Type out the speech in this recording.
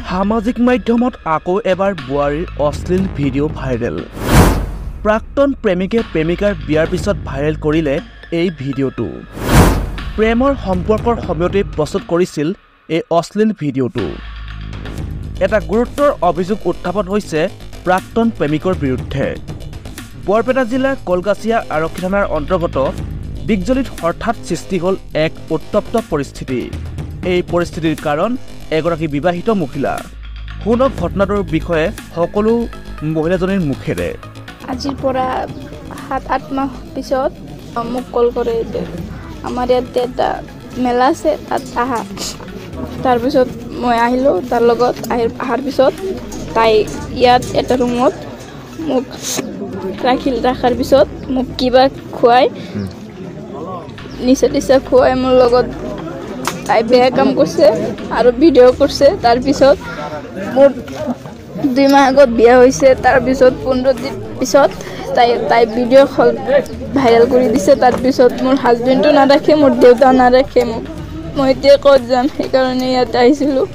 সামাজিক মাধ্যমত আকৌ এবাৰ বোৱাৰীৰ অশ্লীল ভিডিঅ' ভাইৰেল। প্ৰাক্তন প্ৰেমিকে প্ৰেমিকাৰ বিয়াৰ পিছত ভাইৰেল কৰিলে এই ভিডিঅ'টো। প্ৰেমৰ সম্পৰ্কৰ সময়তে প্ৰস্তুত কৰিছিল এই অশ্লীল ভিডিঅ'টো। এটা গুৰুতৰ অভিযোগ উত্থাপন হৈছে প্ৰাক্তন প্ৰেমিকৰ বিৰুদ্ধে। বৰপেটা জিলাৰ কলগাছিয়া আৰক্ষী থানাৰ অন্তৰ্গত দিগজলিত হঠাৎ সৃষ্টি হ'ল এক উত্তপ্ত পৰিস্থিতি। এই পৰিস্থিতিৰ কাৰণ এগৰাকী বিবাহিত মহিলা। শুনক ঘটনাটোৰ বিষয়ে সকলো মহিলাজনীৰ মুখেৰে। আজিৰ পৰা 7-8 মাহ পিছত মোক কল কৰে, আমাৰ ইয়াতে এটা মেলা আছে, তাত আহা। তাৰপিছত মই আহিলোঁ, তাৰ লগত অহাৰ পিছত তাই ইয়াত এটা ৰুমত মোক ৰখাৰ পিছত মোক কিবা খুৱাই নিচা খুৱাই মোৰ লগত তাই বেয়া কাম কৰিছে আৰু ভিডিঅ' কৰিছে। তাৰপিছত মোৰ 2 মাহ আগত বিয়া হৈছে, তাৰপিছত 15 দিন পিছত তাই ভিডিঅ' ভাইৰেল কৰি দিছে। তাৰপিছত মোৰ হাজবেণ্ডো নাৰাখে, মোৰ দেউতাও নাৰাখে মোক। মই এতিয়া ক'ত যাম, সেইকাৰণে ইয়াত আহিছিলোঁ।